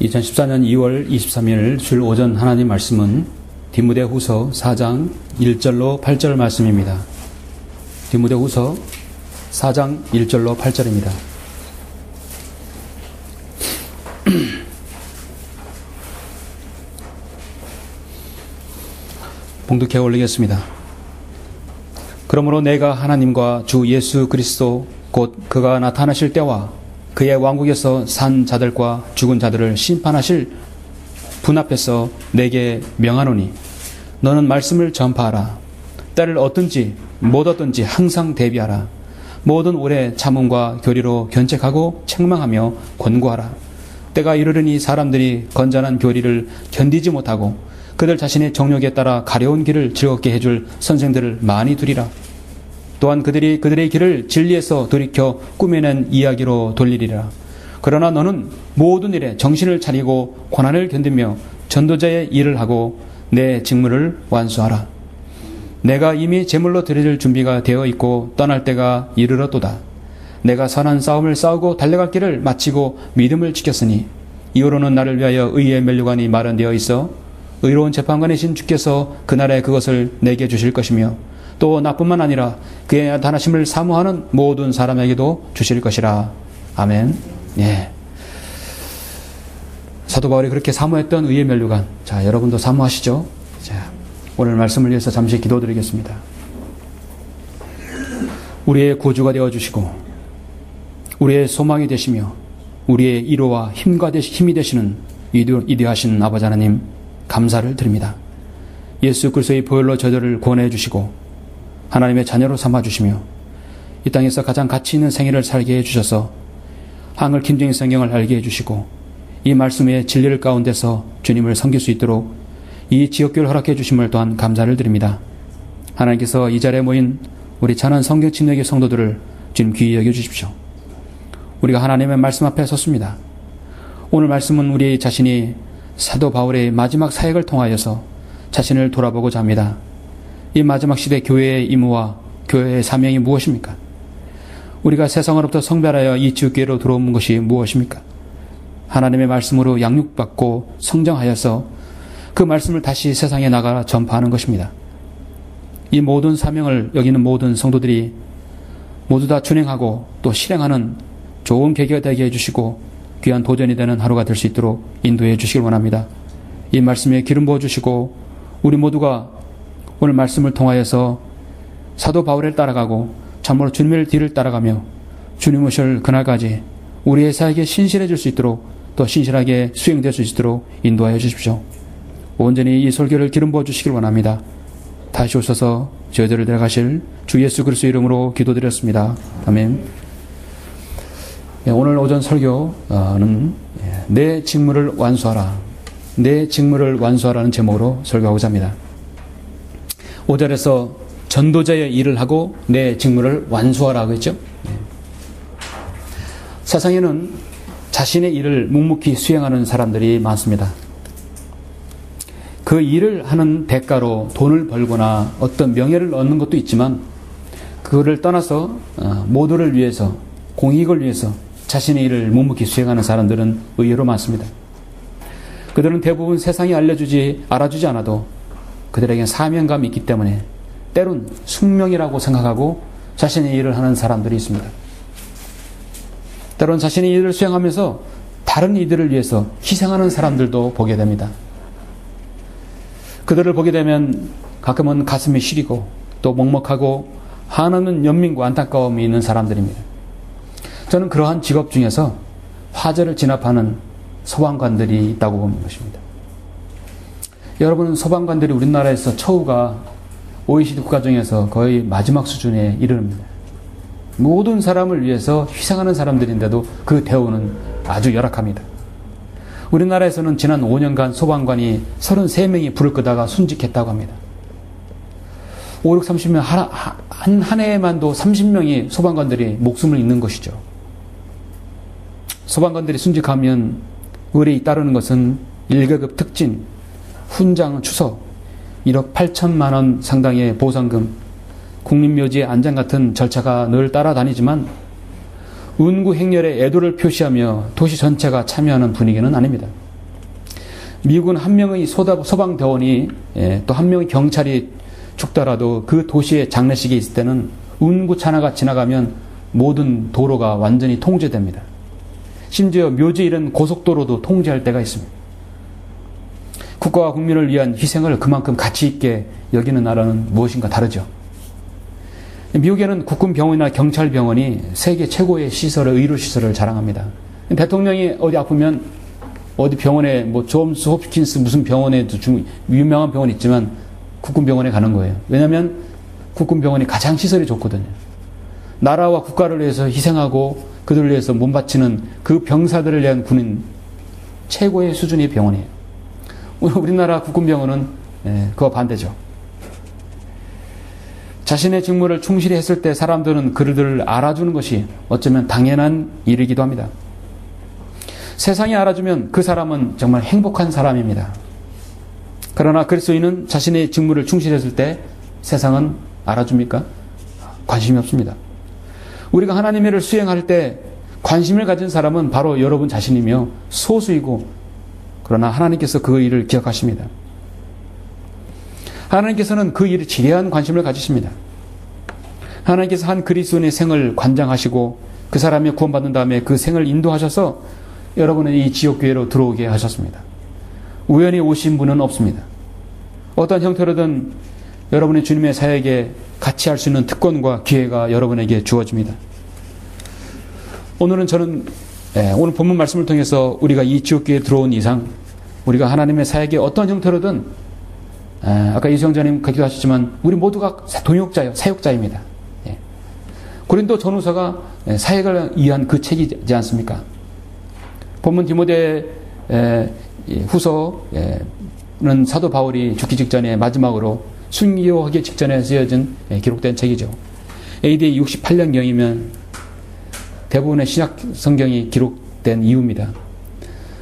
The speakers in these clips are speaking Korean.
2014년 2월 23일 주일 오전 하나님 말씀은 디모데후서 4장 1절로 8절 말씀입니다. 디모데후서 4장 1절로 8절입니다. 봉독해 올리겠습니다. 그러므로 내가 하나님과 주 예수 그리스도 곧 그가 나타나실 때와 그의 왕국에서 산 자들과 죽은 자들을 심판하실 분 앞에서 내게 명하노니 너는 말씀을 전파하라. 때를 얻든지 못 얻든지 항상 대비하라. 모든 오래 참음과 교리로 견책하고 책망하며 권고하라. 때가 이르르니 사람들이 건전한 교리를 견디지 못하고 그들 자신의 정욕에 따라 가려운 길을 즐겁게 해줄 선생들을 많이 두리라. 또한 그들이 그들의 길을 진리에서 돌이켜 꾸며낸 이야기로 돌리리라. 그러나 너는 모든 일에 정신을 차리고 고난을 견디며 전도자의 일을 하고 내 직무를 완수하라. 내가 이미 제물로 드릴 준비가 되어 있고 떠날 때가 이르렀도다. 내가 선한 싸움을 싸우고 달려갈 길을 마치고 믿음을 지켰으니 이후로는 나를 위하여 의의 면류관이 마련되어 있어 의로운 재판관이신 주께서 그날에 그것을 내게 주실 것이며 또 나뿐만 아니라 그의 나타나심을 사모하는 모든 사람에게도 주실 것이라. 아멘. 예. 사도 바울이 그렇게 사모했던 의의 면류관. 자, 여러분도 사모하시죠? 자, 오늘 말씀을 위해서 잠시 기도드리겠습니다. 우리의 구주가 되어주시고 우리의 소망이 되시며 우리의 위로와 힘이 되시는 위대하신 아버지 하나님 감사를 드립니다. 예수 그리스도의 보혈로 저들을 구원해 주시고 하나님의 자녀로 삼아주시며 이 땅에서 가장 가치 있는 생애를 살게 해주셔서 한글 김정희 성경을 알게 해주시고 이 말씀의 진리를 가운데서 주님을 섬길 수 있도록 이 지역교회를 허락해 주심을 또한 감사를 드립니다. 하나님께서 이 자리에 모인 우리 찬한 성경 침례교회 성도들을 주님 귀히 여겨주십시오. 우리가 하나님의 말씀 앞에 섰습니다. 오늘 말씀은 우리 자신이 사도 바울의 마지막 사역을 통하여서 자신을 돌아보고자 합니다. 이 마지막 시대 교회의 임무와 교회의 사명이 무엇입니까? 우리가 세상으로부터 성별하여 이 지옥교회로 들어온 것이 무엇입니까? 하나님의 말씀으로 양육받고 성장하여서 그 말씀을 다시 세상에 나가 전파하는 것입니다. 이 모든 사명을 여기는 모든 성도들이 모두 다 준행하고 또 실행하는 좋은 계기가 되게 해주시고 귀한 도전이 되는 하루가 될 수 있도록 인도해 주시길 원합니다. 이 말씀에 기름 부어주시고 우리 모두가 오늘 말씀을 통하여서 사도 바울을 따라가고 참으로 주님의 뒤를 따라가며 주님 오실 그날까지 우리의 사역에 신실해질 수 있도록 또 신실하게 수행될 수 있도록 인도하여 주십시오. 온전히 이 설교를 기름 부어주시길 원합니다. 다시 오셔서 저희들을 데려가실 주 예수 그리스도 이름으로 기도드렸습니다. 아멘. 오늘 오전 설교는 내 직무를 완수하라. 내 직무를 완수하라는 제목으로 설교하고자 합니다. 5절에서 전도자의 일을 하고 내 직무를 완수하라고 했죠. 세상에는 자신의 일을 묵묵히 수행하는 사람들이 많습니다. 그 일을 하는 대가로 돈을 벌거나 어떤 명예를 얻는 것도 있지만 그거를 떠나서 모두를 위해서 공익을 위해서 자신의 일을 묵묵히 수행하는 사람들은 의외로 많습니다. 그들은 대부분 세상이 알아주지 않아도 그들에겐 사명감이 있기 때문에 때론 숙명이라고 생각하고 자신의 일을 하는 사람들이 있습니다. 때론 자신의 일을 수행하면서 다른 이들을 위해서 희생하는 사람들도 보게 됩니다. 그들을 보게 되면 가끔은 가슴이 시리고 또 먹먹하고 한없는 연민과 안타까움이 있는 사람들입니다. 저는 그러한 직업 중에서 화재를 진압하는 소방관들이 있다고 보는 것입니다. 여러분, 소방관들이 우리나라에서 처우가 OECD 국가 중에서 거의 마지막 수준에 이르릅니다. 모든 사람을 위해서 희생하는 사람들인데도 그 대우는 아주 열악합니다. 우리나라에서는 지난 5년간 소방관이 33명이 불을 끄다가 순직했다고 합니다. 5, 6, 30명, 한 해에만도 30명이 소방관들이 목숨을 잃는 것이죠. 소방관들이 순직하면 의뢰에 잇따르는 것은 1계급 특진, 훈장 추서, 1억 8천만 원 상당의 보상금, 국립묘지의 안장 같은 절차가 늘 따라다니지만 운구 행렬에 애도를 표시하며 도시 전체가 참여하는 분위기는 아닙니다. 미국은 한 명의 소방대원이 또 한 명의 경찰이 죽더라도 그 도시의 장례식이 있을 때는 운구차 하나가 지나가면 모든 도로가 완전히 통제됩니다. 심지어 묘지 이런 고속도로도 통제할 때가 있습니다. 국가와 국민을 위한 희생을 그만큼 가치 있게 여기는 나라는 무엇인가 다르죠. 미국에는 국군병원이나 경찰병원이 세계 최고의 시설을, 의료시설을 자랑합니다. 대통령이 어디 아프면 어디 병원에 뭐 존스 홉킨스 무슨 병원에도 유명한 병원이 있지만 국군병원에 가는 거예요. 왜냐하면 국군병원이 가장 시설이 좋거든요. 나라와 국가를 위해서 희생하고 그들을 위해서 몸바치는 그 병사들을 위한 군인 최고의 수준의 병원이에요. 우리나라 국군병원은 그와 반대죠. 자신의 직무를 충실히 했을 때 사람들은 그들을 알아주는 것이 어쩌면 당연한 일이기도 합니다. 세상이 알아주면 그 사람은 정말 행복한 사람입니다. 그러나 그리스도인은 자신의 직무를 충실했을 때 세상은 알아줍니까? 관심이 없습니다. 우리가 하나님의 일을 수행할 때 관심을 가진 사람은 바로 여러분 자신이며 소수이고, 그러나 하나님께서 그 일을 기억하십니다. 하나님께서는 그 일에 지대한 관심을 가지십니다. 하나님께서 한 그리스도인의 생을 관장하시고 그 사람이 구원받은 다음에 그 생을 인도하셔서 여러분의 이 지옥교회로 들어오게 하셨습니다. 우연히 오신 분은 없습니다. 어떤 형태로든 여러분의 주님의 사역에 같이 할 수 있는 특권과 기회가 여러분에게 주어집니다. 오늘 본문 말씀을 통해서 우리가 이 지옥교회에 들어온 이상 우리가 하나님의 사역에 어떤 형태로든 아까 이수영자님 기도 하셨지만 우리 모두가 동역자요, 사역자입니다. 고린도 전후서가 사역을 위한 그 책이지 않습니까? 본문 디모데 후서는 사도 바울이 죽기 직전에 마지막으로 순교하기 직전에 쓰여진 기록된 책이죠. AD 68년경이면 대부분의 신약 성경이 기록된 이유입니다.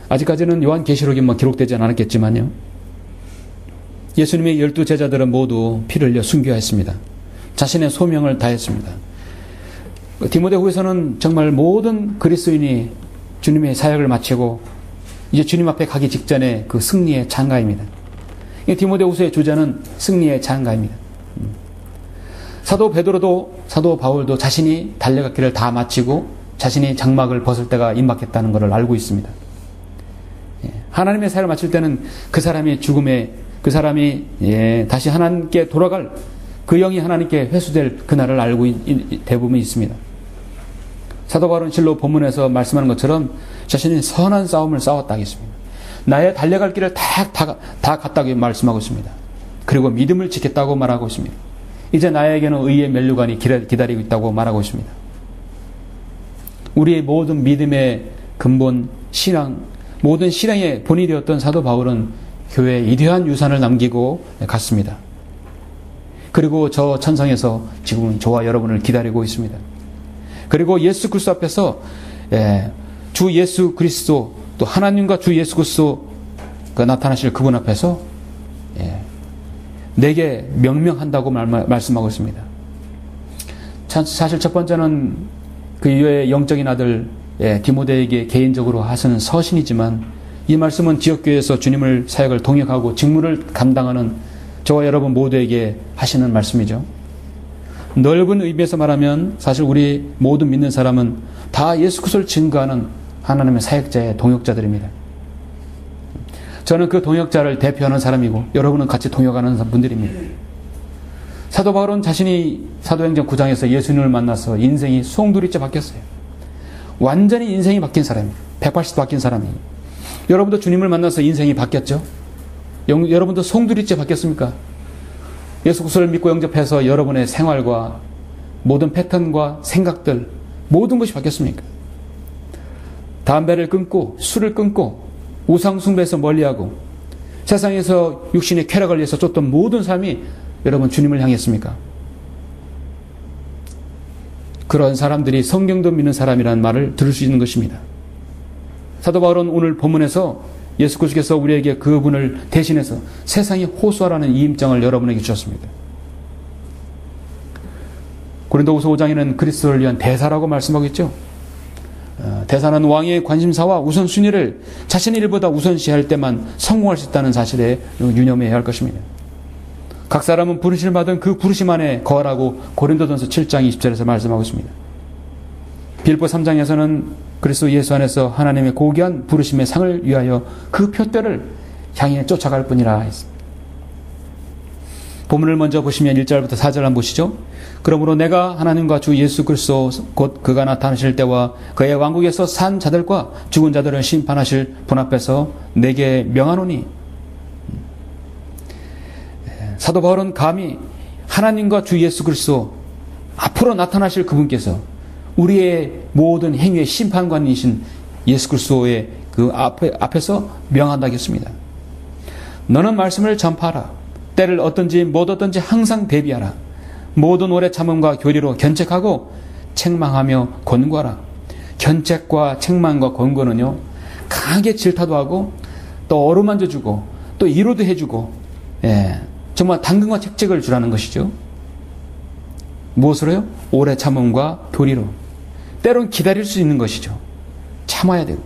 아직까지는 요한계시록이 기록되지 않았겠지만요. 예수님의 12제자들은 모두 피를 흘려 순교했습니다. 자신의 소명을 다했습니다. 디모데후서는 정말 모든 그리스도인이 주님의 사역을 마치고 이제 주님 앞에 가기 직전에 그 승리의 장가입니다. 디모데후서의 주제는 승리의 장가입니다. 사도 베드로도 사도 바울도 자신이 달려갔기를 다 마치고 자신이 장막을 벗을 때가 임박했다는 것을 알고 있습니다. 하나님의 사역을 마칠 때는 그 사람이 죽음에 그 사람이 다시 하나님께 돌아갈 그 영이 하나님께 회수될 그날을 알고 대부분 있습니다. 사도 바울은 실로 본문에서 말씀하는 것처럼 자신이 선한 싸움을 싸웠다 하겠습니다. 나의 달려갈 길을 다 갔다고 말씀하고 있습니다. 그리고 믿음을 지켰다고 말하고 있습니다. 이제 나에게는 의의 면류관이 기다리고 있다고 말하고 있습니다. 우리의 모든 믿음의 근본 신앙, 모든 신앙의 본이 되었던 사도 바울은 교회에 이대한 유산을 남기고 갔습니다. 그리고 저 천상에서 지금은 저와 여러분을 기다리고 있습니다. 그리고 예수 그리스도 앞에서 주 예수 그리스도 또 하나님과 주 예수 그리스도가 나타나실 그분 앞에서 내게 명명한다고 말씀하고 있습니다. 사실 첫 번째는 그 이후에 영적인 아들 디모데에게 개인적으로 하시는 서신이지만 이 말씀은 지역교회에서 주님을 사역을 동역하고 직무를 감당하는 저와 여러분 모두에게 하시는 말씀이죠. 넓은 의미에서 말하면 사실 우리 모든 믿는 사람은 다 예수 그리스도를 증거하는 하나님의 사역자의 동역자들입니다. 저는 그 동역자를 대표하는 사람이고 여러분은 같이 동역하는 분들입니다. 사도 바울은 자신이 사도행전 9장에서 예수님을 만나서 인생이 송두리째 바뀌었어요. 완전히 인생이 바뀐 사람입니다. 180도 바뀐 사람이에요. 여러분도 주님을 만나서 인생이 바뀌었죠? 여러분도 송두리째 바뀌었습니까? 예수 그리스도를 믿고 영접해서 여러분의 생활과 모든 패턴과 생각들 모든 것이 바뀌었습니까? 담배를 끊고 술을 끊고 우상 숭배에서 멀리하고 세상에서 육신의 쾌락을 위해서 쫓던 모든 삶이 여러분 주님을 향했습니까? 그런 사람들이 성경도 믿는 사람이라는 말을 들을 수 있는 것입니다. 사도 바울은 오늘 본문에서 예수 그리스도께서 우리에게 그분을 대신해서 세상에 호소하라는 이 임장을 여러분에게 주셨습니다. 고린도후서 5장에는 그리스도를 위한 대사라고 말씀하고 있죠. 대사는 왕의 관심사와 우선순위를 자신의 일보다 우선시할 때만 성공할 수 있다는 사실에 유념해야 할 것입니다. 각 사람은 부르심을 받은 그 부르심 안에 거하라고 고린도전서 7장 20절에서 말씀하고 있습니다. 빌립보 3장에서는 그리스도 예수 안에서 하나님의 고귀한 부르심의 상을 위하여 그 표대를 향해 쫓아갈 뿐이라 했습니다. 본문을 먼저 보시면 1절부터 4절 한번 보시죠. 그러므로 내가 하나님과 주 예수 그리스도 곧 그가 나타나실 때와 그의 왕국에서 산 자들과 죽은 자들을 심판하실 분 앞에서 내게 명하노니. 사도 바울은 감히 하나님과 주 예수 그리스도 앞으로 나타나실 그분께서 우리의 모든 행위의 심판관이신 예수 그리스도의 그 앞에서 명한다겠습니다. 너는 말씀을 전파하라. 때를 어떤지 못 어떤지 항상 대비하라. 모든 오래 참음과 교리로 견책하고 책망하며 권고하라. 견책과 책망과 권고는요, 강하게 질타도 하고 또 어루만져 주고 또 위로도 해주고, 정말 당근과 책책을 주라는 것이죠. 무엇으로요? 오래 참음과 교리로. 때론 기다릴 수 있는 것이죠. 참아야 되고.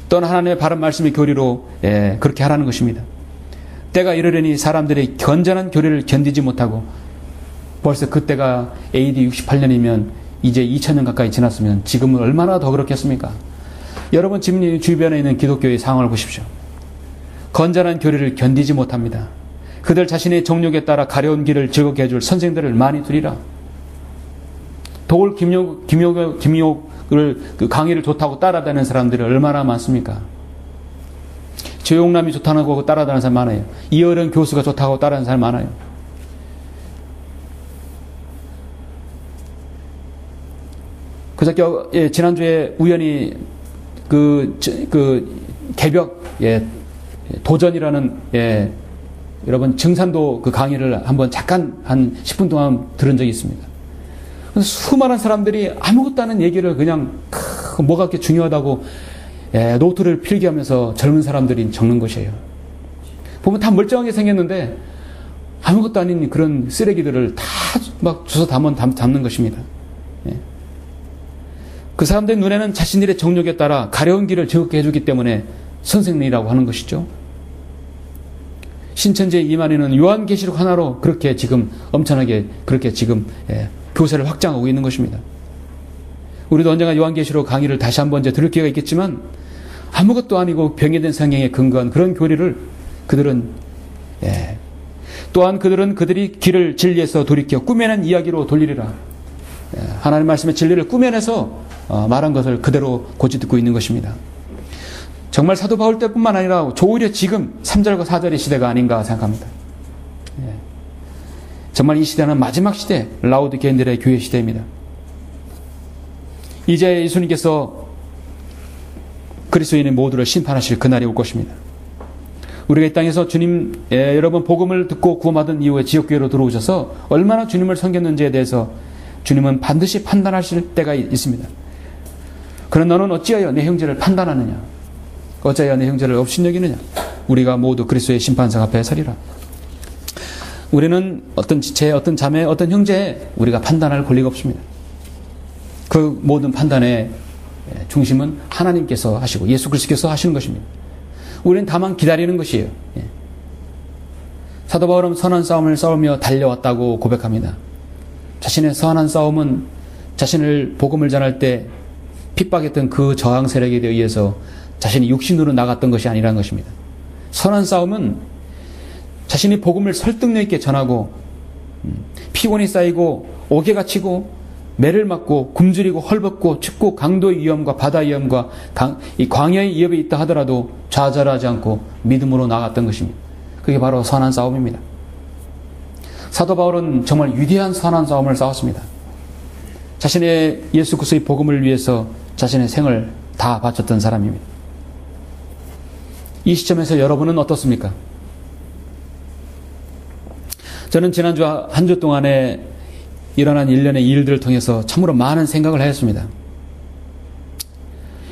또는 하나님의 바른 말씀의 교리로 그렇게 하라는 것입니다. 때가 이르려니 사람들이 건전한 교리를 견디지 못하고, 벌써 그때가 AD 68년이면 이제 2000년 가까이 지났으면 지금은 얼마나 더 그렇겠습니까? 여러분 지금 주변에 있는 기독교의 상황을 보십시오. 건전한 교리를 견디지 못합니다. 그들 자신의 정욕에 따라 가려운 길을 즐겁게 해줄 선생들을 많이 두리라. 도울 김욕을 그 강의를 좋다고 따라다니는 사람들이 얼마나 많습니까? 조용남이 좋다고 따라다니는 사람 많아요. 이어른 교수가 좋다고 따라다니는 사람 많아요. 그저 지난주에 우연히 그 개벽 도전이라는 여러분 증산도 그 강의를 한번 잠깐 한 10분 동안 들은 적이 있습니다. 수많은 사람들이 아무것도 않은 얘기를 그냥 뭐가 그렇게 중요하다고 노트를 필기하면서 젊은 사람들이 적는 것이에요. 보면 다 멀쩡하게 생겼는데 아무것도 아닌 그런 쓰레기들을 다 막 주워 담는 것입니다. 그 사람들 눈에는 자신들의 정욕에 따라 가려운 길을 즐겁게 해주기 때문에 선생님이라고 하는 것이죠. 신천지 이만희는 요한계시록 하나로 그렇게 지금 엄청나게 그렇게 지금 교세를 확장하고 있는 것입니다. 우리도 언젠가 요한계시록 강의를 다시 한번 들을 기회가 있겠지만 아무것도 아니고 병에 성경에 근거한 그런 교리를 그들은 또한 그들은 그들이 길을 진리에서 돌이켜 꾸며낸 이야기로 돌리리라. 하나님 말씀의 진리를 꾸며내서 말한 것을 그대로 고지 듣고 있는 것입니다. 정말 사도 바울 때뿐만 아니라 오히려 지금 3절과 4절의 시대가 아닌가 생각합니다. 정말 이 시대는 마지막 시대, 라오디게인들의 교회 시대입니다. 이제 예수님께서 그리스도인의 모두를 심판하실 그날이 올 것입니다. 우리가 이 땅에서 주님 여러분 복음을 듣고 구원받은 이후에 지역교회로 들어오셔서 얼마나 주님을 섬겼는지에 대해서 주님은 반드시 판단하실 때가 있습니다. 그러나 너는 어찌하여 내 형제를 판단하느냐? 어찌하여 내 형제를 업신여기느냐? 우리가 모두 그리스도의 심판상 앞에 서리라. 우리는 어떤 지체, 어떤 자매, 어떤 형제에 우리가 판단할 권리가 없습니다. 그 모든 판단의 중심은 하나님께서 하시고 예수 그리스도께서 하시는 것입니다. 우리는 다만 기다리는 것이에요. 사도 바울은 선한 싸움을 싸우며 달려왔다고 고백합니다. 자신의 선한 싸움은 자신을 복음을 전할 때 핍박했던 그 저항 세력에 의해서 자신이 육신으로 나갔던 것이 아니라는 것입니다. 선한 싸움은 자신이 복음을 설득력 있게 전하고 피곤이 쌓이고 옥에가 치고 매를 맞고 굶주리고 헐벗고 춥고 강도의 위험과 바다의 위험과 이 광야의 위협이 있다 하더라도 좌절하지 않고 믿음으로 나갔던 것입니다. 그게 바로 선한 싸움입니다. 사도 바울은 정말 위대한 선한 싸움을 싸웠습니다. 자신의 예수 그리스도의 복음을 위해서 자신의 생을 다 바쳤던 사람입니다. 이 시점에서 여러분은 어떻습니까? 저는 지난주 한 주 동안에 일어난 일련의 일들을 통해서 참으로 많은 생각을 하였습니다.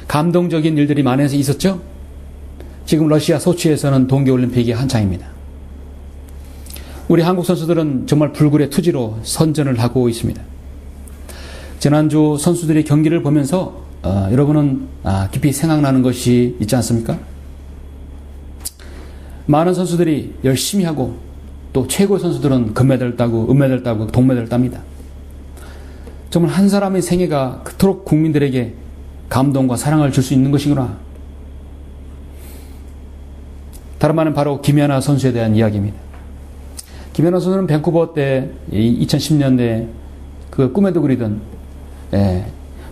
감동적인 일들이 많이 있었죠? 지금 러시아 소치에서는 동계올림픽이 한창입니다. 우리 한국 선수들은 정말 불굴의 투지로 선전을 하고 있습니다. 지난주 선수들의 경기를 보면서 여러분은 깊이 생각나는 것이 있지 않습니까? 많은 선수들이 열심히 하고 또 최고의 선수들은 금메달을 따고 은메달을 따고 동메달을 땁니다. 정말 한 사람의 생애가 그토록 국민들에게 감동과 사랑을 줄 수 있는 것이구나. 다른 말은 바로 김연아 선수에 대한 이야기입니다. 김연아 선수는 밴쿠버 때 2010년대 그 꿈에도 그리던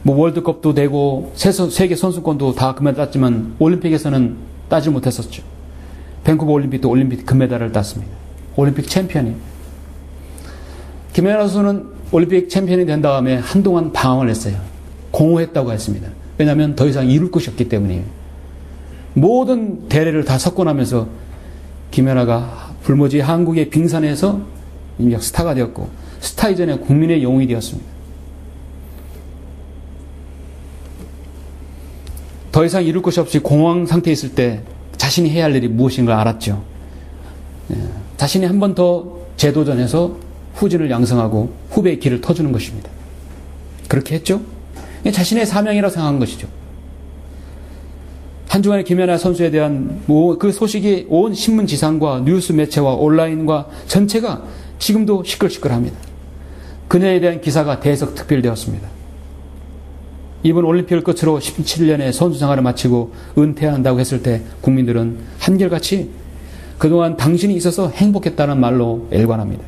월드컵도 되고 세계 선수권도 다 금메달 땄지만 올림픽에서는 따지 못했었죠. 밴쿠버 올림픽도 올림픽 금메달을 땄습니다. 올림픽 챔피언이에요. 김연아 선수는 올림픽 챔피언이 된 다음에 한동안 방황을 했어요. 공허했다고 했습니다. 왜냐하면 더 이상 이룰 것이 없기 때문이에요. 모든 대회를 다 석권하면서 김연아가 불모지 한국의 빙산에서 이미 스타가 되었고 스타 이전에 국민의 영웅이 되었습니다. 더 이상 이룰 것이 없이 공황 상태에 있을 때 자신이 해야 할 일이 무엇인가 알았죠. 자신이 한 번 더 재도전해서 후진을 양성하고 후배의 길을 터주는 것입니다. 그렇게 했죠. 자신의 사명이라고 생각한 것이죠. 한 주간의 김연아 선수에 대한 그 소식이 온 신문 지상과 뉴스 매체와 온라인과 전체가 지금도 시끌시끌합니다. 그녀에 대한 기사가 대석 특필되었습니다. 이번 올림픽을 끝으로 17년의 선수 생활을 마치고 은퇴한다고 했을 때 국민들은 한결같이 그동안 당신이 있어서 행복했다는 말로 일관합니다.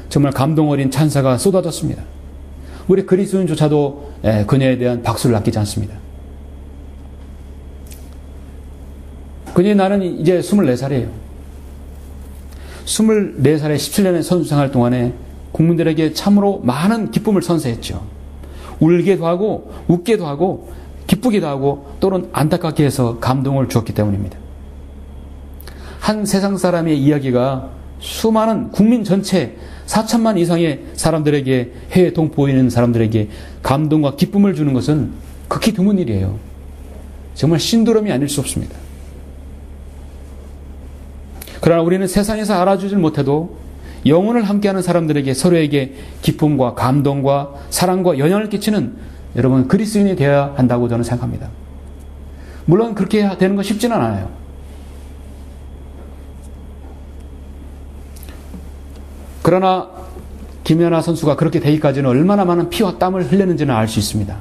정말 감동 어린 찬사가 쏟아졌습니다. 우리 그리스도인조차도 그녀에 대한 박수를 아끼지 않습니다. 그녀의 나는 이제 24살이에요. 24살의 17년의 선수 생활 동안에 국민들에게 참으로 많은 기쁨을 선사했죠. 울게도 하고 웃게도 하고 기쁘기도 하고 또는 안타깝게 해서 감동을 주었기 때문입니다. 한 세상 사람의 이야기가 수많은 국민 전체 4천만 이상의 사람들에게 해외 동포에 있는 사람들에게 감동과 기쁨을 주는 것은 극히 드문 일이에요. 정말 신드롬이 아닐 수 없습니다. 그러나 우리는 세상에서 알아주질 못해도 영혼을 함께하는 사람들에게 서로에게 기쁨과 감동과 사랑과 영향을 끼치는 여러분 그리스도인이 되어야 한다고 저는 생각합니다. 물론 그렇게 되는 건 쉽지는 않아요. 그러나 김연아 선수가 그렇게 되기까지는 얼마나 많은 피와 땀을 흘렸는지는 알 수 있습니다.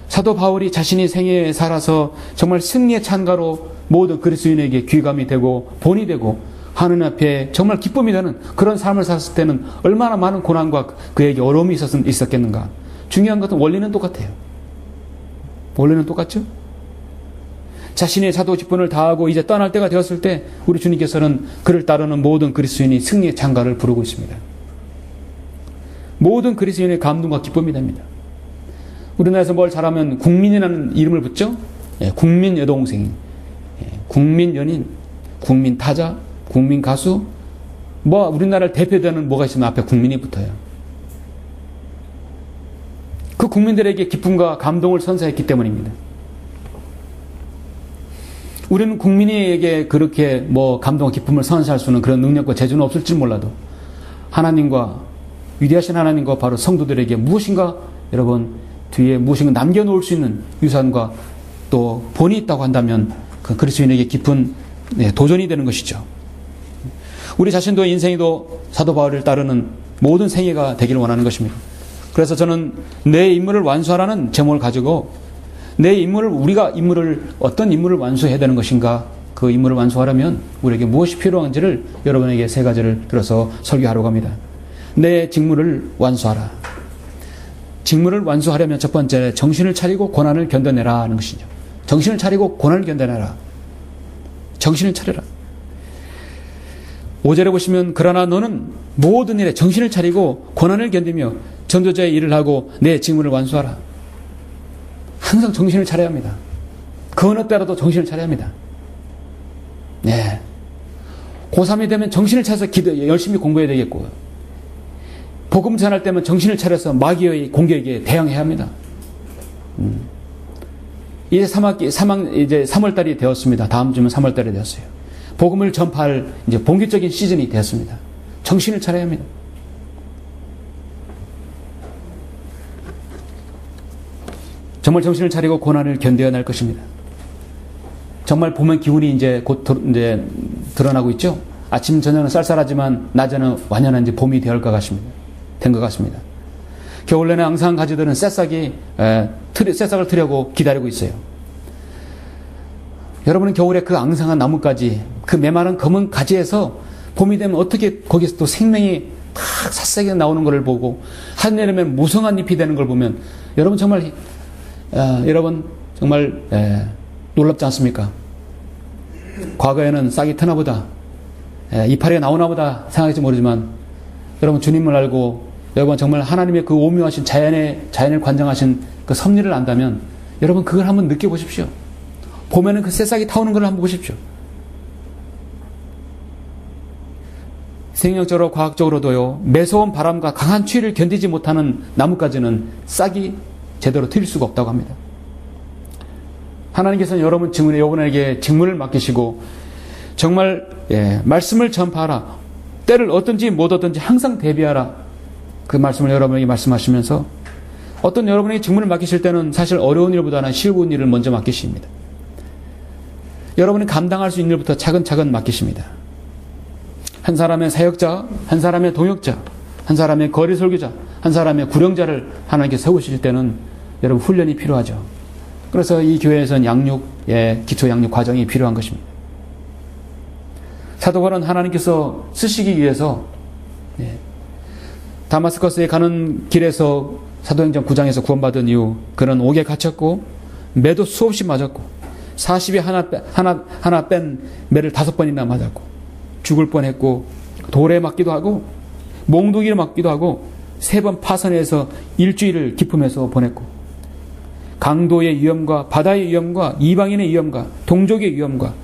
사도 바울이 자신이 생애에 살아서 정말 승리의 찬가로 모든 그리스도인에게 귀감이 되고 본이 되고 하느님 앞에 정말 기쁨이 되는 그런 삶을 살았을 때는 얼마나 많은 고난과 그에게 어려움이 있었겠는가. 중요한 것은 원리는 똑같아요. 원리는 똑같죠? 자신의 사도 직분을 다하고 이제 떠날 때가 되었을 때 우리 주님께서는 그를 따르는 모든 그리스도인이 승리의 찬가를 부르고 있습니다. 모든 그리스도인의 감동과 기쁨이 됩니다. 우리나라에서 뭘 잘하면 국민이라는 이름을 붙죠? 국민 여동생, 국민 연인, 국민 타자, 국민 가수, 우리나라를 대표되는 뭐가 있으면 앞에 국민이 붙어요. 그 국민들에게 기쁨과 감동을 선사했기 때문입니다. 우리는 국민에게 그렇게 감동과 기쁨을 선사할 수 있는 그런 능력과 재주는 없을지 몰라도 하나님과 위대하신 하나님과 바로 성도들에게 무엇인가 여러분 뒤에 무엇인가 남겨놓을 수 있는 유산과 또 본이 있다고 한다면 그 그리스도인에게 깊은 도전이 되는 것이죠. 우리 자신도 인생에도 사도 바울을 따르는 모든 생애가 되기를 원하는 것입니다. 그래서 저는 내 임무를 완수하라는 제목을 가지고 내 임무를 우리가 어떤 임무를 완수해야 되는 것인가, 그 임무를 완수하려면 우리에게 무엇이 필요한지를 여러분에게 세 가지를 들어서 설교하려고 합니다. 내 직무를 완수하라. 직무를 완수하려면 첫 번째 정신을 차리고 고난을 견뎌내라 하는 것이죠. 정신을 차리고 고난을 견뎌내라. 정신을 차려라. 5절에 보시면 그러나 너는 모든 일에 정신을 차리고 고난을 견디며 전도자의 일을 하고 내 직무를 완수하라. 항상 정신을 차려야 합니다. 그 어느 때라도 정신을 차려야 합니다. 네. 고3이 되면 정신을 차려서 열심히 공부해야 되겠고요. 복음 전할 때면 정신을 차려서 마귀의 공격에 대항해야 합니다. 이제 3월달이 되었습니다. 다음 주면 3월달이 되었어요. 복음을 전파할 이제 본격적인 시즌이 되었습니다. 정신을 차려야 합니다. 정말 정신을 차리고 고난을 견뎌야 할 것입니다. 정말 봄의 기운이 이제 곧 이제 드러나고 있죠. 아침 저녁은 쌀쌀하지만 낮에는 완연한 이제 봄이 된 것 같습니다. 겨울 내내 앙상한 가지들은 새싹을 트려고 기다리고 있어요. 여러분은 겨울에 그 앙상한 나뭇가지, 그 메마른 검은 가지에서 봄이 되면 어떻게 거기서 또 생명이 탁 새싹이 나오는 것을 보고 한여름엔 무성한 잎이 되는 걸 보면 여러분 정말 놀랍지 않습니까? 과거에는 싹이 트나보다 이파리가 나오나보다 생각할지 모르지만 여러분 주님을 알고 여러분 정말 하나님의 그 오묘하신 자연을 관장하신 그 섭리를 안다면 여러분 그걸 한번 느껴보십시오. 봄에는 그 새싹이 타오는 걸 한번 보십시오. 생명적으로 과학적으로도요, 매서운 바람과 강한 추위를 견디지 못하는 나뭇가지는 싹이 제대로 트일 수가 없다고 합니다. 하나님께서는 여러분에게 직분을 맡기시고 정말 말씀을 전파하라. 때를 얻든지 못 얻든지 항상 대비하라. 그 말씀을 여러분에게 말씀하시면서 어떤 여러분에게 직분을 맡기실 때는 사실 어려운 일보다는 쉬운 일을 먼저 맡기십니다. 여러분이 감당할 수 있는 일부터 차근차근 맡기십니다. 한 사람의 사역자, 한 사람의 동역자, 한 사람의 거리 설교자, 한 사람의 구령자를 하나님께 세우실 때는 여러분 훈련이 필요하죠. 그래서 이 교회에서는 기초 양육 과정이 필요한 것입니다. 사도 바울은 하나님께서 쓰시기 위해서 다마스커스에 가는 길에서 사도행전 9장에서 구원받은 이후 그는 옥에 갇혔고 매도 수없이 맞았고 40에 하나 뺀 매를 5번이나 맞았고 죽을 뻔했고 돌에 맞기도 하고 몽둥이를 맞기도 하고 3번 파선에서 일주일을 기품해서 보냈고 강도의 위험과 바다의 위험과 이방인의 위험과 동족의 위험과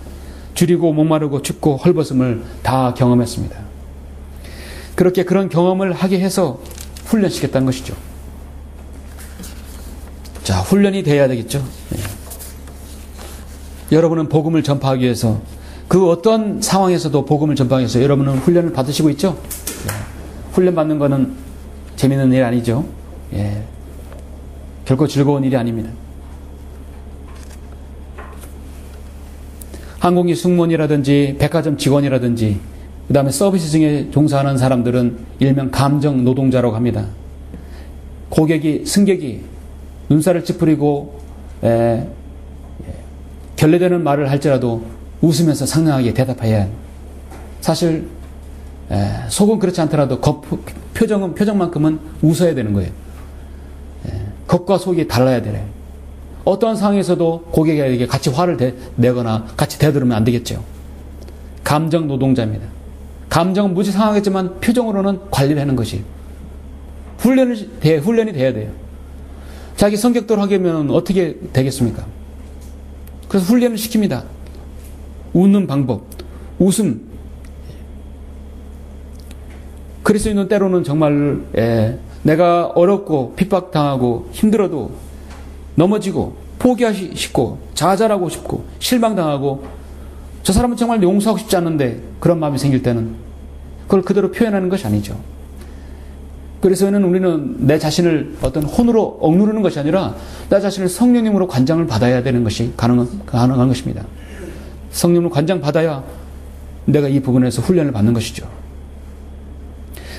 줄이고 목마르고 춥고 헐벗음을 다 경험했습니다. 그렇게 그런 경험을 하게 해서 훈련시켰다는 것이죠. 자, 훈련이 돼야 되겠죠. 여러분은 복음을 전파하기 위해서 그 어떤 상황에서도 복음을 전파하기 위해서 여러분은 훈련을 받으시고 있죠. 훈련 받는 거는 재미있는 일 아니죠. 결코 즐거운 일이 아닙니다. 항공기 승무원이라든지 백화점 직원이라든지 그 다음에 서비스 중에 종사하는 사람들은 일명 감정 노동자라고 합니다. 승객이 눈살을 찌푸리고 결례되는 말을 할지라도 웃으면서 상냥하게 대답해야 해요. 사실 속은 그렇지 않더라도 표정만큼은 웃어야 되는 거예요. 겉과 속이 달라야 되래요. 어떠한 상황에서도 고객에게 같이 화를 내거나 같이 대들으면 안 되겠죠. 감정 노동자입니다. 감정은 무지 상하겠지만 표정으로는 관리를 하는 것이 훈련이 돼야 돼요. 자기 성격대로 하려면 어떻게 되겠습니까? 그래서 훈련을 시킵니다. 웃는 방법, 웃음. 그리스도인은 때로는 정말 내가 어렵고 핍박당하고 힘들어도 넘어지고 포기하기 싶고 좌절하고 싶고 실망당하고 저 사람은 정말 용서하고 싶지 않은데 그런 마음이 생길 때는 그걸 그대로 표현하는 것이 아니죠. 그래서는 우리는 내 자신을 어떤 혼으로 억누르는 것이 아니라 나 자신을 성령님으로 관장을 받아야 되는 것이 가능한 것입니다. 성령으로 관장 받아야 내가 이 부분에서 훈련을 받는 것이죠.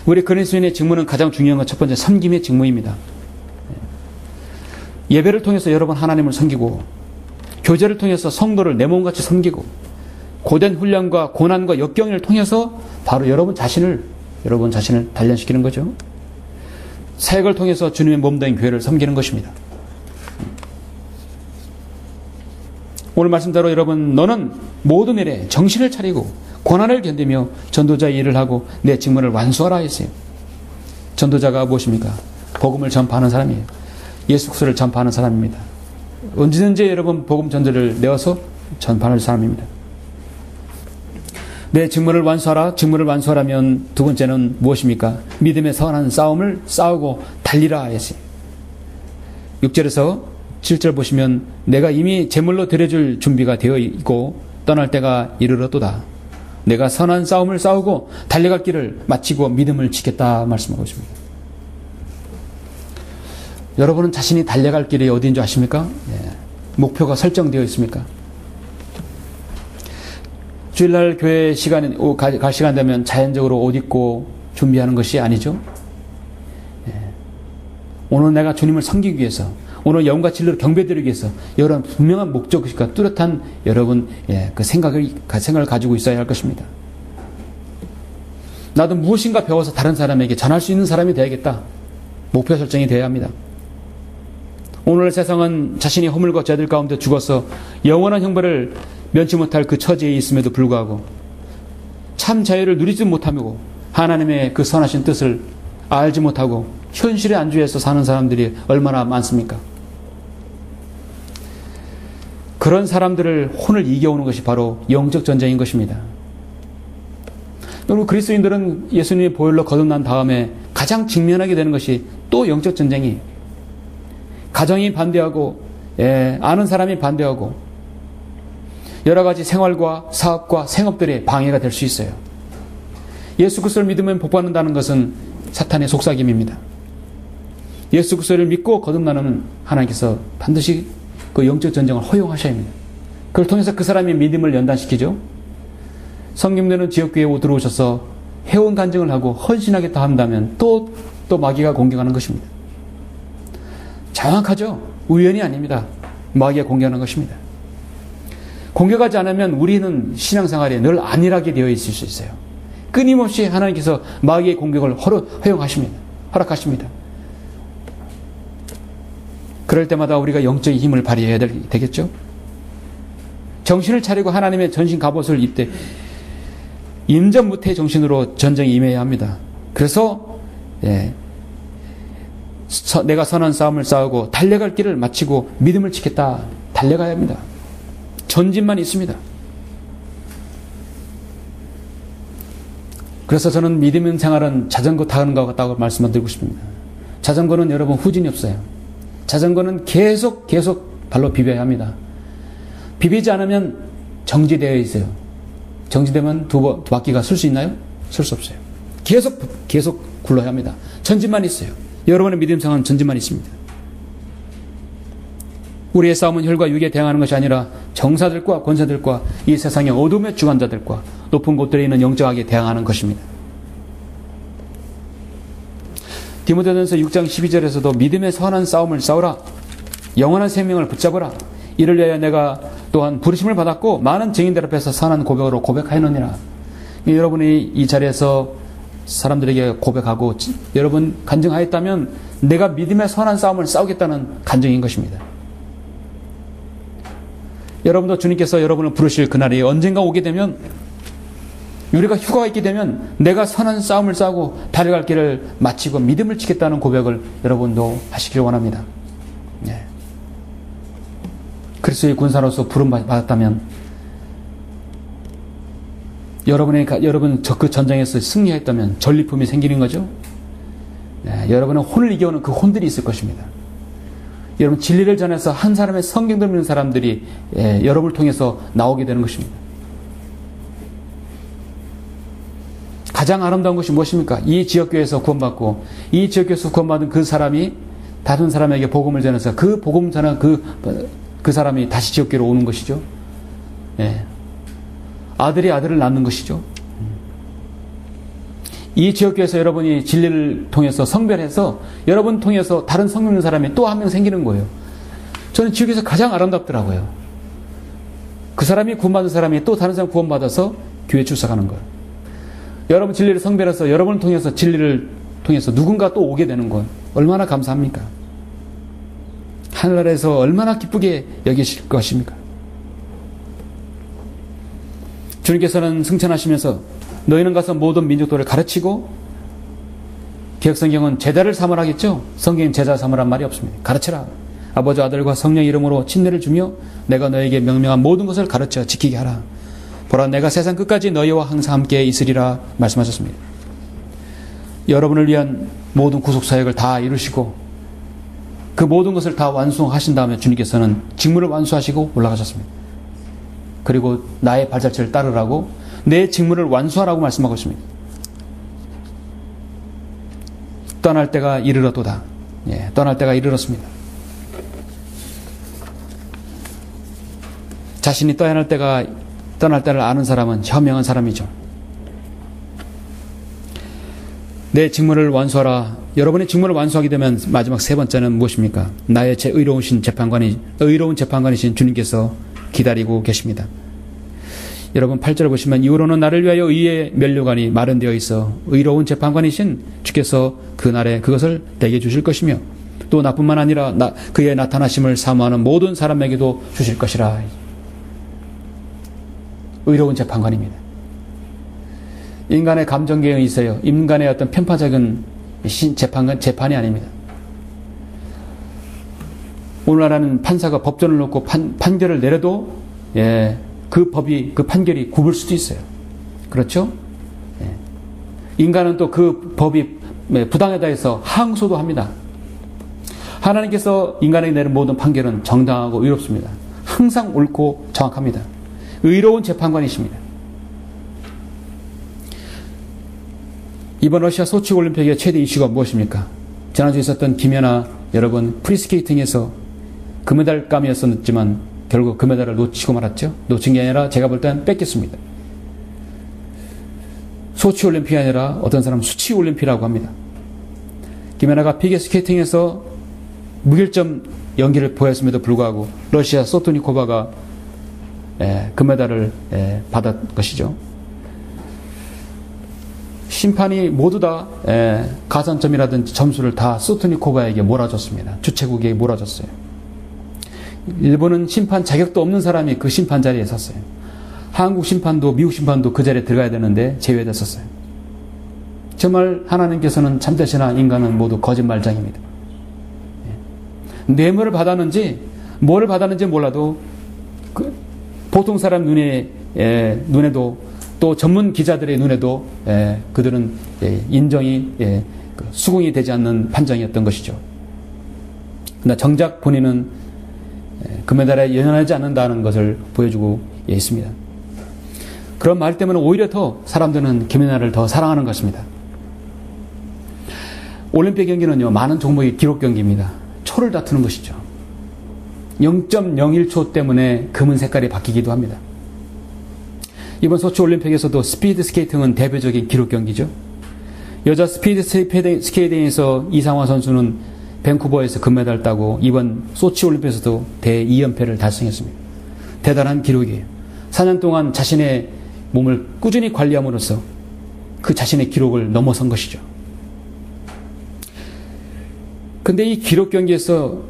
우리 그리스도인의 직무는 가장 중요한 것 첫 번째 섬김의 직무입니다. 예배를 통해서 여러분 하나님을 섬기고 교제를 통해서 성도를 내 몸같이 섬기고 고된 훈련과 고난과 역경을 통해서 바로 여러분 자신을 단련시키는 거죠. 사역을 통해서 주님의 몸된 교회를 섬기는 것입니다. 오늘 말씀대로 여러분 너는 모든 일에 정신을 차리고 고난을 견디며 전도자의 일을 하고 내 직무를 완수하라 했어요. 전도자가 무엇입니까? 복음을 전파하는 사람이에요. 예수 그리스도를 전파하는 사람입니다. 언제든지 여러분 복음 전도를 내어서 전파할 사람입니다. 내 직무를 완수하라. 직무를 완수하라면 두 번째는 무엇입니까? 믿음의 선한 싸움을 싸우고 달리라 했어요. 6절에서 7절 보시면 내가 이미 제물로 드려줄 준비가 되어 있고 떠날 때가 이르렀도다. 내가 선한 싸움을 싸우고 달려갈 길을 마치고 믿음을 지켰다 말씀하고 있습니다. 여러분은 자신이 달려갈 길이 어디인 줄 아십니까? 예. 목표가 설정되어 있습니까? 주일날 교회 갈 시간 되면 자연적으로 옷 입고 준비하는 것이 아니죠. 예. 오늘 내가 주님을 섬기기 위해서, 오늘 영과 진리로 경배드리기 위해서 여러분 분명한 목적과 뚜렷한 여러분 그 생각을 가지고 있어야 할 것입니다. 나도 무엇인가 배워서 다른 사람에게 전할 수 있는 사람이 되어야겠다. 목표 설정이 되어야 합니다. 오늘 세상은 자신이 허물과 죄들 가운데 죽어서 영원한 형벌을 면치 못할 그 처지에 있음에도 불구하고 참 자유를 누리지 못하고 하나님의 그 선하신 뜻을 알지 못하고 현실에 안주해서 사는 사람들이 얼마나 많습니까? 그런 사람들을 혼을 이겨오는 것이 바로 영적 전쟁인 것입니다. 여러분, 그리스도인들은 예수님의 보혈로 거듭난 다음에 가장 직면하게 되는 것이 또 영적 전쟁이에요. 가정이 반대하고, 아는 사람이 반대하고, 여러 가지 생활과 사업과 생업들의 방해가 될 수 있어요. 예수 그리스도를 믿으면 복받는다는 것은 사탄의 속삭임입니다. 예수 그리스도를 믿고 거듭나는 하나님께서 반드시 그 영적 전쟁을 허용하셔야 합니다. 그걸 통해서 그 사람의 믿음을 연단시키죠. 성님들은 지역교회에 들어오셔서 회원 간증을 하고 헌신하겠다 한다면 또 마귀가 공격하는 것입니다. 정확하죠? 우연이 아닙니다. 마귀가 공격하는 것입니다. 공격하지 않으면 우리는 신앙생활에 늘 안일하게 되어 있을 수 있어요. 끊임없이 하나님께서 마귀의 공격을 허용하십니다. 허락하십니다. 그럴 때마다 우리가 영적인 힘을 발휘해야 되겠죠? 정신을 차리고 하나님의 전신 갑옷을 입되 임전무태의 정신으로 전쟁에 임해야 합니다. 그래서 내가 선한 싸움을 싸우고 달려갈 길을 마치고 믿음을 지켰다. 달려가야 합니다. 전진만 있습니다. 그래서 저는 믿음 생활은 자전거 타는 것 같다고 말씀을 드리고 싶습니다. 자전거는 여러분 후진이 없어요. 자전거는 계속 발로 비벼야 합니다. 비비지 않으면 정지되어 있어요. 정지되면 두 바퀴가 쓸 수 있나요? 쓸 수 없어요. 계속 굴러야 합니다. 전진만 있어요. 여러분의 믿음 생활은 전진만 있습니다. 우리의 싸움은 혈과 육에 대항하는 것이 아니라 정사들과 권세들과 이 세상의 어둠의 주관자들과 높은 곳들에 있는 영적하게 대항하는 것입니다. 디모데전서 6장 12절에서도 믿음의 선한 싸움을 싸우라. 영원한 생명을 붙잡으라. 이를 위하여 내가 또한 부르심을 받았고 많은 증인들 앞에서 선한 고백으로 고백하였느니라. 여러분이 이 자리에서 사람들에게 고백하고 여러분 간증하였다면 내가 믿음의 선한 싸움을 싸우겠다는 간증인 것입니다. 여러분도 주님께서 여러분을 부르실 그날이 언젠가 오게 되면, 우리가 휴가가 있게 되면 내가 선한 싸움을 싸우고 달려갈 길을 마치고 믿음을 지켰다는 고백을 여러분도 하시길 원합니다. 네. 그리스도의 군사로서 부름 받았다면 여러분 그 전쟁에서 승리했다면 전리품이 생기는 거죠. 네. 여러분은 혼을 이겨오는 그 혼들이 있을 것입니다. 여러분 진리를 전해서 한 사람의 성경을 믿는 사람들이 여러분을 통해서 나오게 되는 것입니다. 가장 아름다운 것이 무엇입니까? 이 지역교회에서 구원받고 이 지역교회에서 구원받은 그 사람이 다른 사람에게 복음을 전해서 그 복음 전한 그 사람이 다시 지역교회로 오는 것이죠. 아들이 아들을 낳는 것이죠. 이 지역교회에서 여러분이 진리를 통해서 성별해서 여러분 통해서 다른 성령 있는 사람이 또 한 명 생기는 거예요. 저는 지역에서 가장 아름답더라고요. 그 사람이 구원받은 사람이 또 다른 사람 구원받아서 교회 출석하는 거예요. 여러분 진리를 성별해서 여러분을 통해서 진리를 통해서 누군가 또 오게 되는 것, 얼마나 감사합니까? 하늘나라에서 얼마나 기쁘게 여기실 것입니까? 주님께서는 승천하시면서 너희는 가서 모든 민족들을 가르치고, 개혁성경은 제자를 삼으라 하겠죠? 성경은 제자 삼으란 말이 없습니다. 가르치라. 아버지 아들과 성령 이름으로 친례를 주며 내가 너에게 명령한 모든 것을 가르쳐 지키게 하라. 보라 내가 세상 끝까지 너희와 항상 함께 있으리라 말씀하셨습니다. 여러분을 위한 모든 구속사역을 다 이루시고 그 모든 것을 다 완수하신 다음에 주님께서는 직무를 완수하시고 올라가셨습니다. 그리고 나의 발자취를 따르라고 내 직무를 완수하라고 말씀하고 있습니다. 떠날 때가 이르렀도다. 떠날 때가 이르렀습니다. 자신이 떠날 때를 아는 사람은 현명한 사람이죠. 내 직무를 완수하라. 여러분의 직무를 완수하게 되면 마지막 세 번째는 무엇입니까? 나의 의로운 재판관이신 주님께서 기다리고 계십니다. 여러분 8절을 보시면 이후로는 나를 위하여 의의 면류관이 마련되어 있어 의로운 재판관이신 주께서 그날에 그것을 내게 주실 것이며 또 나뿐만 아니라 그의 나타나심을 사모하는 모든 사람에게도 주실 것이라. 의로운 재판관입니다. 인간의 감정계에 있어요. 인간의 어떤 편파적인 재판이 아닙니다. 오늘날은 판사가 법전을 놓고 판결을 내려도 그 판결이 굽을 수도 있어요. 그렇죠? 인간은 또 그 법이 부당하다 해서 항소도 합니다. 하나님께서 인간에게 내린 모든 판결은 정당하고 의롭습니다. 항상 옳고 정확합니다. 의로운 재판관이십니다. 이번 러시아 소치 올림픽의 최대 이슈가 무엇입니까? 지난주에 있었던 김연아 여러분 프리스케이팅에서 금메달감이었었지만 결국 금메달을 놓치고 말았죠. 놓친 게 아니라 제가 볼 때는 뺏겼습니다. 소치 올림픽이 아니라 어떤 사람은 수치 올림픽이라고 합니다. 김연아가 피겨스케이팅에서 무결점 연기를 보였음에도 불구하고 러시아 소토니코바가 금메달을 받은 것이죠. 심판이 모두 다 가산점이라든지 점수를 다 소토니코바에게 몰아줬습니다. 주최국에게 몰아줬어요. 일본은 심판 자격도 없는 사람이 그 심판 자리에 섰어요. 한국 심판도 미국 심판도 그 자리에 들어가야 되는데 제외됐었어요. 정말 하나님께서는 참되시나 인간은 모두 거짓말장입니다. 뇌물을 받았는지 뭐를 받았는지 몰라도 보통 사람 눈에도 또 전문 기자들의 눈에도 그들은 인정이 수긍이 되지 않는 판정이었던 것이죠. 그러나 정작 본인은 금메달에 연연하지 않는다는 것을 보여주고 있습니다. 그런 말 때문에 오히려 더 사람들은 금메달을 더 사랑하는 것입니다. 올림픽 경기는요, 많은 종목의 기록 경기입니다. 초를 다투는 것이죠. 0.01초 때문에 금은 색깔이 바뀌기도 합니다. 이번 소치 올림픽에서도 스피드 스케이팅은 대표적인 기록 경기죠. 여자 스피드 스케이팅에서 이상화 선수는 밴쿠버에서 금메달을 따고 이번 소치 올림픽에서도 대2연패를 달성했습니다. 대단한 기록이에요. 4년 동안 자신의 몸을 꾸준히 관리함으로써 그 자신의 기록을 넘어선 것이죠. 근데 이 기록 경기에서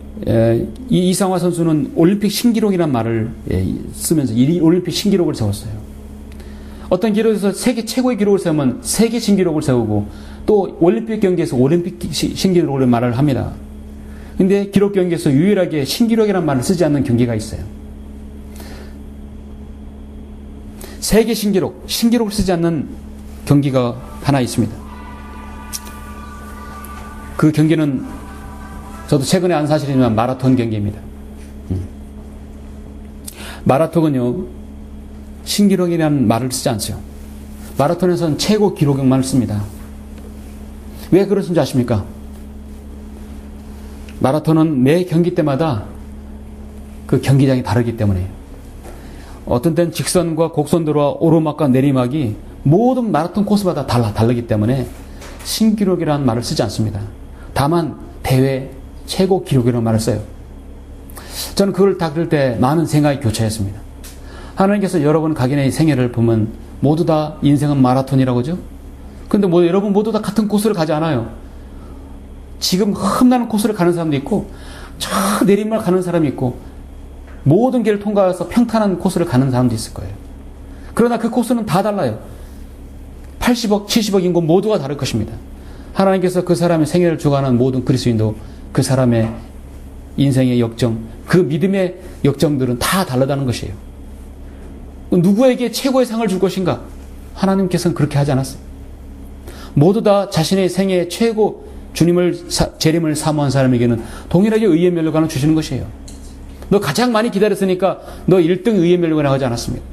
이 이상화 선수는 올림픽 신기록이라는 말을 쓰면서 이 올림픽 신기록을 세웠어요. 어떤 기록에서 세계 최고의 기록을 세우면 세계 신기록을 세우고 또 올림픽 경기에서 올림픽 신기록을 말을 합니다. 근데 기록 경기에서 유일하게 신기록이라는 말을 쓰지 않는 경기가 있어요. 세계 신기록을 쓰지 않는 경기가 하나 있습니다. 그 경기는 저도 최근에 안 사실이지만 마라톤 경기입니다. 마라톤은요, 신기록이라는 말을 쓰지 않어요. 마라톤에서는 최고 기록만 씁니다. 왜 그러신지 아십니까? 마라톤은 매 경기 때마다 그 경기장이 다르기 때문에요. 어떤 때는 직선과 곡선도로와 오르막과 내리막이 모든 마라톤 코스마다 다르기 때문에 신기록이라는 말을 쓰지 않습니다. 다만 대회 최고 기록이라는 말을 써요. 저는 그걸 다 들을 때 많은 생각이 교차했습니다. 하나님께서 여러분 각인의 생애를 보면 모두 다 인생은 마라톤이라고 하죠. 근데 여러분 모두 다 같은 코스를 가지 않아요. 지금 험난한 코스를 가는 사람도 있고 저 내리막 가는 사람이 있고 모든 길을 통과해서 평탄한 코스를 가는 사람도 있을 거예요. 그러나 그 코스는 다 달라요. 80억, 70억 인구 모두가 다를 것입니다. 하나님께서 그 사람의 생애를 주관하는 모든 그리스도인도 그 사람의 인생의 역정, 그 믿음의 역정들은 다 다르다는 것이에요. 누구에게 최고의 상을 줄 것인가? 하나님께서는 그렇게 하지 않았어요. 모두 다 자신의 생애 최고 재림을 사모한 사람에게는 동일하게 의의 면류관을 주시는 것이에요. 너 가장 많이 기다렸으니까 너 1등 의의 면류관을 하지 않았습니다.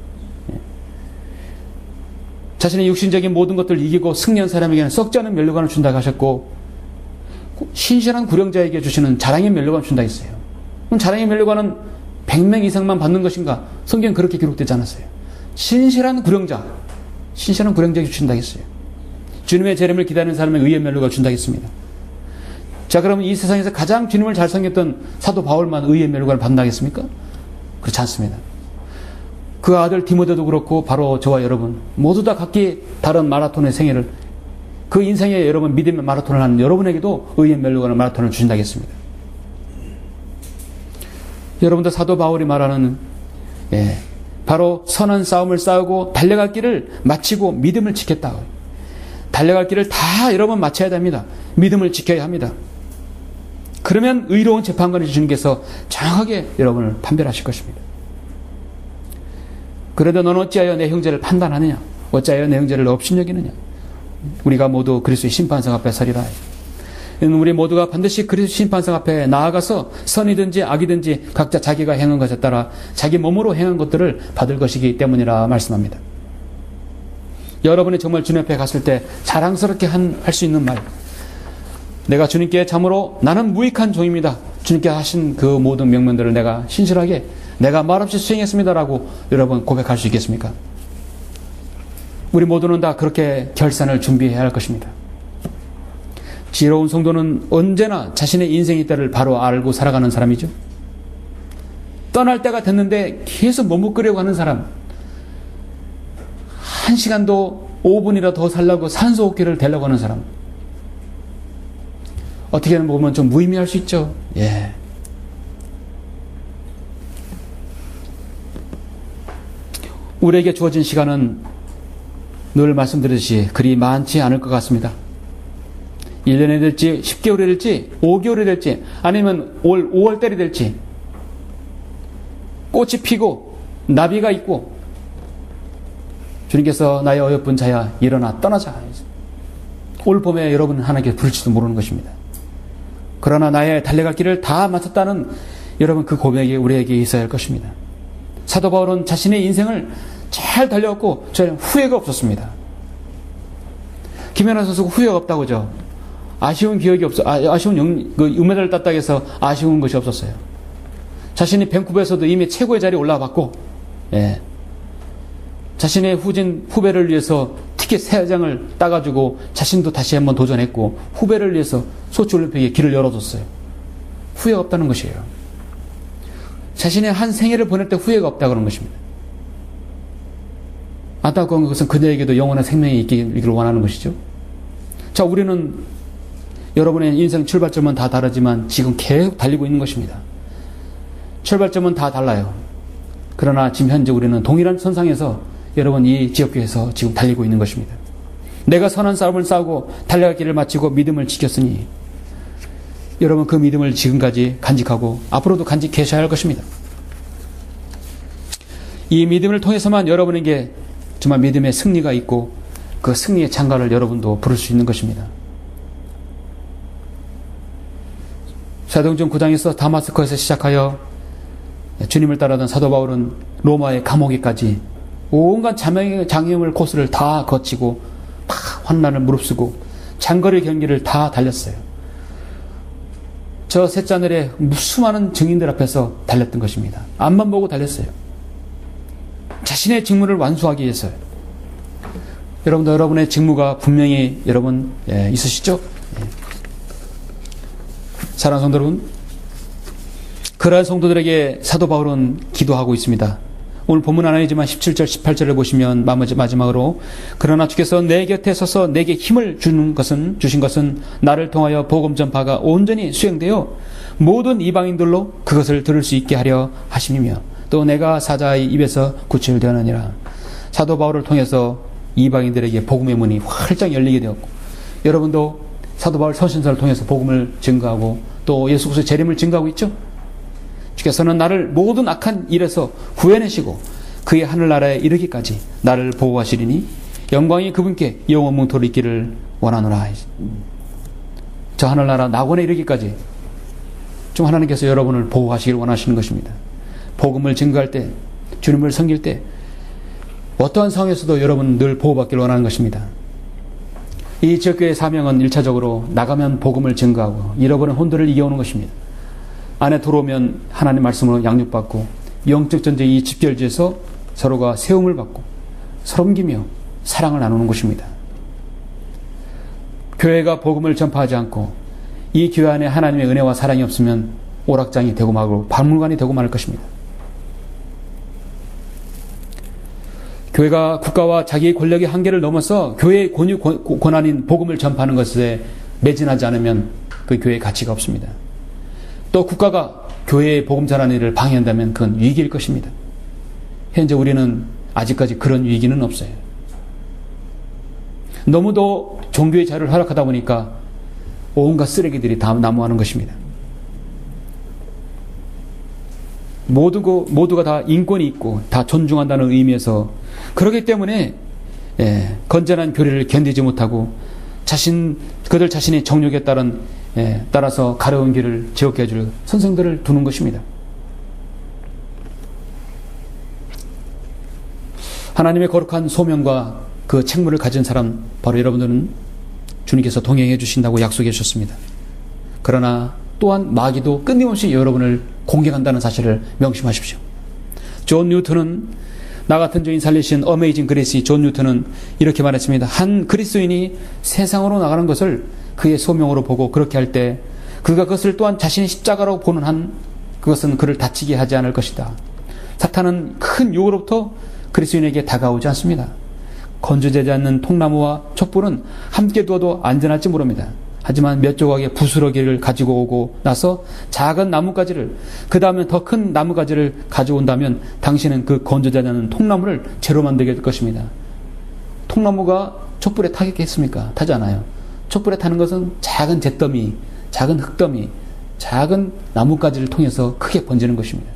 자신의 육신적인 모든 것들을 이기고 승리한 사람에게는 썩지 않은 면류관을 준다고 하셨고 신실한 구령자에게 주시는 자랑의 면류관 준다 했어요. 그럼 자랑의 면류관은 100명 이상만 받는 것인가? 성경 그렇게 기록되지 않았어요. 신실한 구령자에게 주신다 했어요. 주님의 재림을 기다리는 사람에게 의의 면류관을 준다 했습니다. 자, 그러면 이 세상에서 가장 주님을 잘 섬겼던 사도 바울만 의의 면류관을 받는다겠습니까? 그렇지 않습니다. 그 아들 디모데도 그렇고 바로 저와 여러분 모두 다 각기 다른 마라톤의 생애를, 그 인생에 여러분 믿음의 마라톤을 하는 여러분에게도 의의 면류관을 마라톤을 주신다겠습니다. 여러분도 사도 바울이 말하는 바로 선한 싸움을 싸우고 달려갈 길을 마치고 믿음을 지켰다. 달려갈 길을 다 여러분 마쳐야 됩니다. 믿음을 지켜야 합니다. 그러면 의로운 재판관이 주님께서 정확하게 여러분을 판별하실 것입니다. 그런데 너는 어찌하여 내 형제를 판단하느냐? 어찌하여 내 형제를 업신여기느냐? 우리가 모두 그리스도의 심판석 앞에 서리라. 우리 모두가 반드시 그리스도의 심판석 앞에 나아가서 선이든지 악이든지 각자 자기가 행한 것에 따라 자기 몸으로 행한 것들을 받을 것이기 때문이라 말씀합니다. 여러분이 정말 주님 앞에 갔을 때 자랑스럽게 할 수 있는 말, 내가 주님께 참으로 나는 무익한 종입니다. 주님께 하신 그 모든 명령들을 내가 신실하게 내가 말없이 수행했습니다라고 여러분 고백할 수 있겠습니까? 우리 모두는 다 그렇게 결산을 준비해야 할 것입니다. 지혜로운 성도는 언제나 자신의 인생의 때를 바로 알고 살아가는 사람이죠. 떠날 때가 됐는데 계속 머뭇거리려고 하는 사람, 1시간도 5분이라 더 살라고 산소호흡기를 대려고 하는 사람, 어떻게 보면 좀 무의미할 수 있죠. 우리에게 주어진 시간은 늘 말씀드렸듯이 그리 많지 않을 것 같습니다. 1년이 될지 10개월이 될지 5개월이 될지 아니면 올 5월달이 될지, 꽃이 피고 나비가 있고 주님께서 나의 어여쁜 자야 일어나 떠나자, 올 봄에 여러분은 하나님께 부를지도 모르는 것입니다. 그러나 나의 달려갈 길을 다 마쳤다는 여러분 그 고백이 우리에게 있어야 할 것입니다. 사도 바울은 자신의 인생을 잘 달려왔고 저는 후회가 없었습니다. 김연아 선수가 후회가 없다고 하죠. 아쉬운 기억이 아쉬운 은메달을 땄다고 해서 아쉬운 것이 없었어요. 자신이 밴쿠버에서도 이미 최고의 자리에 올라왔고, 자신의 후배를 위해서 티켓 3장을 따가지고 자신도 다시 한번 도전했고, 후배를 위해서 소치올림픽에 길을 열어줬어요. 후회가 없다는 것이에요. 자신의 한 생애를 보낼 때 후회가 없다 그런 것입니다. 안타까운 것은 그녀에게도 영원한 생명이 있기를 원하는 것이죠. 자, 우리는 여러분의 인생 출발점은 다 다르지만 지금 계속 달리고 있는 것입니다. 출발점은 다 달라요. 그러나 지금 현재 우리는 동일한 선상에서 여러분 이 지역교회에서 지금 달리고 있는 것입니다. 내가 선한 싸움을 싸우고 달려갈 길을 마치고 믿음을 지켰으니 여러분 그 믿음을 지금까지 간직하고 앞으로도 간직하셔야 할 것입니다. 이 믿음을 통해서만 여러분에게 정말 믿음의 승리가 있고 그 승리의 장가를 여러분도 부를 수 있는 것입니다. 사도행전 9장에서 다마스커에서 시작하여 주님을 따르던 사도 바울은 로마의 감옥에까지 온갖 장애물 코스를 다 거치고 다 환난을 무릅쓰고 장거리 경기를 다 달렸어요. 저 셋자늘에 수많은 증인들 앞에서 달렸던 것입니다. 앞만 보고 달렸어요. 자신의 직무를 완수하기 위해서요. 여러분도 여러분의 직무가 분명히 여러분 있으시죠? 사랑하는 성도 여러분, 그러한 성도들에게 사도 바울은 기도하고 있습니다. 오늘 본문 아니지만 17절 18절을 보시면 마지막으로 그러나 주께서 내 곁에 서서 내게 힘을 주신 것은 나를 통하여 복음 전파가 온전히 수행되어 모든 이방인들로 그것을 들을 수 있게 하려 하심이며 또 내가 사자의 입에서 구출되었느니라. 사도 바울을 통해서 이방인들에게 복음의 문이 활짝 열리게 되었고, 여러분도 사도 바울 서신서를 통해서 복음을 증거하고 또 예수 그리스도의 재림을 증거하고 있죠. 주께서는 나를 모든 악한 일에서 구해내시고 그의 하늘나라에 이르기까지 나를 보호하시리니 영광이 그분께 영원 뭉토록 있기를 원하노라. 저 하늘나라 낙원에 이르기까지 좀 하나님께서 여러분을 보호하시길 원하시는 것입니다. 복음을 증거할 때, 주님을 섬길 때 어떠한 상황에서도 여러분 늘 보호받기를 원하는 것입니다. 이 지역교회의 사명은 1차적으로 나가면 복음을 증거하고 잃어버린 혼들을 이겨오는 것입니다. 안에 들어오면 하나님 말씀으로 양육받고 영적 전쟁 이 집결지에서 서로가 세움을 받고 섬기며 사랑을 나누는 것입니다. 교회가 복음을 전파하지 않고 이 교회 안에 하나님의 은혜와 사랑이 없으면 오락장이 되고 말고 박물관이 되고 말 것입니다. 교회가 국가와 자기의 권력의 한계를 넘어서 교회의 권한인 복음을 전파하는 것에 매진하지 않으면 그 교회의 가치가 없습니다. 또 국가가 교회의 복음 전하는 일을 방해한다면 그건 위기일 것입니다. 현재 우리는 아직까지 그런 위기는 없어요. 너무도 종교의 자유를 허락하다 보니까 온갖 쓰레기들이 다 난무하는 것입니다. 모두가 다 인권이 있고 다 존중한다는 의미에서 그렇기 때문에 건전한 교리를 견디지 못하고 그들 자신의 정욕에 따라서 가려운 길을 지옥게 해줄 선생들을 두는 것입니다. 하나님의 거룩한 소명과 그 책무를 가진 사람 바로 여러분들은 주님께서 동행해 주신다고 약속해 주셨습니다. 그러나 또한 마귀도 끊임없이 여러분을 공격한다는 사실을 명심하십시오. 존 뉴턴은 나 같은 죄인 살리신 어메이징 그레이스 존 뉴턴은 이렇게 말했습니다. 한 그리스도인이 세상으로 나가는 것을 그의 소명으로 보고 그렇게 할 때 그가 그것을 또한 자신의 십자가로 보는 한 그것은 그를 다치게 하지 않을 것이다. 사탄은 큰 유혹으로부터 그리스도인에게 다가오지 않습니다. 건조되지 않는 통나무와 촛불은 함께 두어도 안전할지 모릅니다. 하지만 몇 조각의 부스러기를 가지고 오고 나서 작은 나뭇가지를 그 다음에 더 큰 나뭇가지를 가져온다면 당신은 그 건조되지 않는 통나무를 재로 만들게 될 것입니다. 통나무가 촛불에 타겠습니까? 타지 않아요. 촛불에 타는 것은 작은 잿더미, 작은 흙더미, 작은 나뭇가지를 통해서 크게 번지는 것입니다.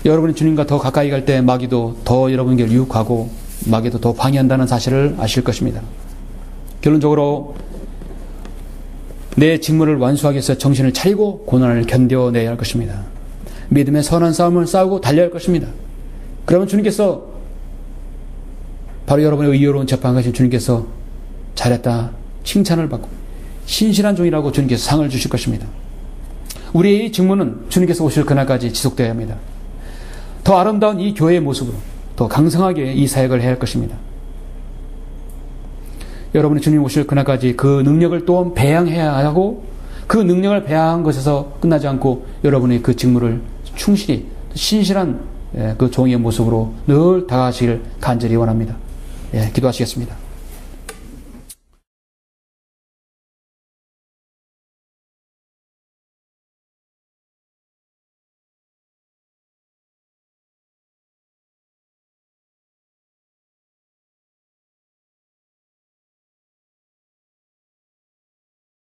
여러분이 주님과 더 가까이 갈 때 마귀도 더 여러분에게 유혹하고 마귀도 더 방해한다는 사실을 아실 것입니다. 결론적으로 내 직무를 완수하기 위해서 정신을 차리고 고난을 견뎌내야 할 것입니다. 믿음의 선한 싸움을 싸우고 달려야 할 것입니다. 그러면 주님께서 바로 여러분의 의로운 재판하신 주님께서 잘했다 칭찬을 받고 신실한 종이라고 주님께서 상을 주실 것입니다. 우리의 이 직무는 주님께서 오실 그날까지 지속되어야 합니다. 더 아름다운 이 교회의 모습으로 더 강성하게 이 사역을 해야 할 것입니다. 여러분이 주님 오실 그날까지 그 능력을 또 배양해야 하고 그 능력을 배양한 것에서 끝나지 않고 여러분의 그 직무를 충실히 신실한 그 종의 모습으로 늘 다가가시길 간절히 원합니다. 기도하시겠습니다.